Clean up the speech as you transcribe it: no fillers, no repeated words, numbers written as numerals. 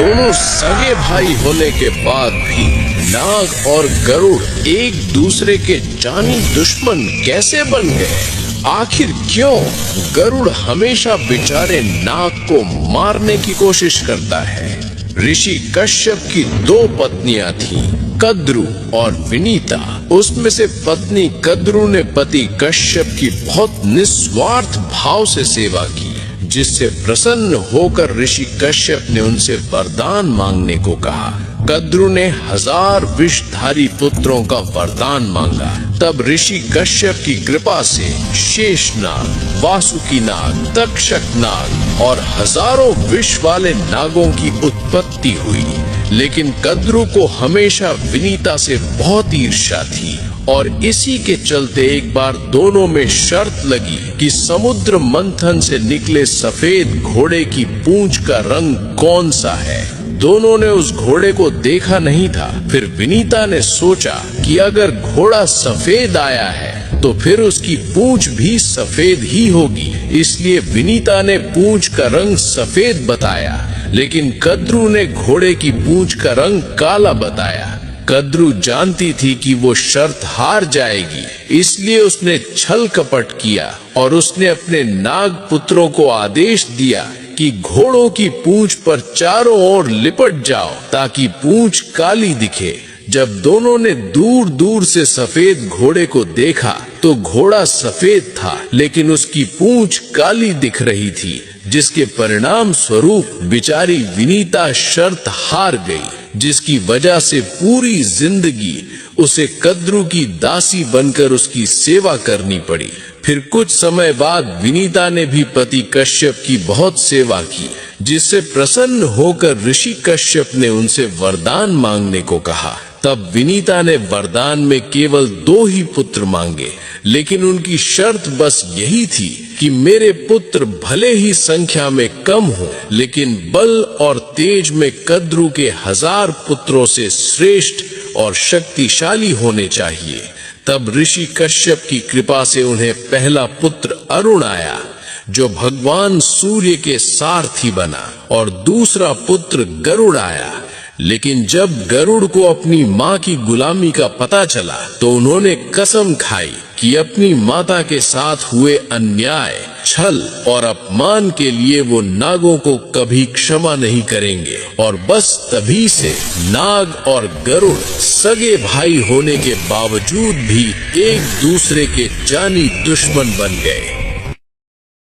दोनों सगे भाई होने के बाद भी नाग और गरुड़ एक दूसरे के जानी दुश्मन कैसे बन गए? आखिर क्यों गरुड़ हमेशा बेचारे नाग को मारने की कोशिश करता है? ऋषि कश्यप की 2 पत्नियां थीं, कद्रु और विनीता। उसमें से पत्नी कद्रु ने पति कश्यप की बहुत निस्वार्थ भाव से सेवा की, जिससे प्रसन्न होकर ऋषि कश्यप ने उनसे वरदान मांगने को कहा। कद्रु ने 1000 विषधारी पुत्रों का वरदान मांगा। तब ऋषि कश्यप की कृपा से शेषनाग, वासुकी नाग, तक्षक नाग और हजारों विष वाले नागों की उत्पत्ति हुई। लेकिन कद्रु को हमेशा विनीता से बहुत ईर्ष्या थी और इसी के चलते एक बार दोनों में शर्त लगी कि समुद्र मंथन से निकले सफेद घोड़े की पूंछ का रंग कौन सा है। दोनों ने उस घोड़े को देखा नहीं था। फिर विनीता ने सोचा कि अगर घोड़ा सफेद आया है तो फिर उसकी पूंछ भी सफेद ही होगी। इसलिए विनीता ने पूंछ का रंग सफेद बताया, लेकिन कद्रु ने घोड़े की पूंछ का रंग काला बताया। कद्रु जानती थी कि वो शर्त हार जाएगी, इसलिए उसने छल कपट किया और उसने अपने नाग पुत्रों को आदेश दिया कि घोड़ों की पूंछ पर चारों ओर लिपट जाओ ताकि पूंछ काली दिखे। जब दोनों ने दूर दूर से सफेद घोड़े को देखा तो घोड़ा सफेद था, लेकिन उसकी पूंछ काली दिख रही थी, जिसके परिणाम स्वरूप बेचारी विनीता शर्त हार गई, जिसकी वजह से पूरी जिंदगी उसे कद्रु की दासी बनकर उसकी सेवा करनी पड़ी। फिर कुछ समय बाद विनीता ने भी पति कश्यप की बहुत सेवा की, जिससे प्रसन्न होकर ऋषि कश्यप ने उनसे वरदान मांगने को कहा। तब विनीता ने वरदान में केवल 2 ही पुत्र मांगे, लेकिन उनकी शर्त बस यही थी कि मेरे पुत्र भले ही संख्या में कम हो, लेकिन बल और तेज में कद्रु के 1000 पुत्रों से श्रेष्ठ और शक्तिशाली होने चाहिए। तब ऋषि कश्यप की कृपा से उन्हें पहला पुत्र अरुण आया, जो भगवान सूर्य के सारथी बना, और दूसरा पुत्र गरुड़ आया। लेकिन जब गरुड़ को अपनी माँ की गुलामी का पता चला तो उन्होंने कसम खाई कि अपनी माता के साथ हुए अन्याय, छल और अपमान के लिए वो नागों को कभी क्षमा नहीं करेंगे। और बस तभी से नाग और गरुड़ सगे भाई होने के बावजूद भी एक दूसरे के जानी दुश्मन बन गए।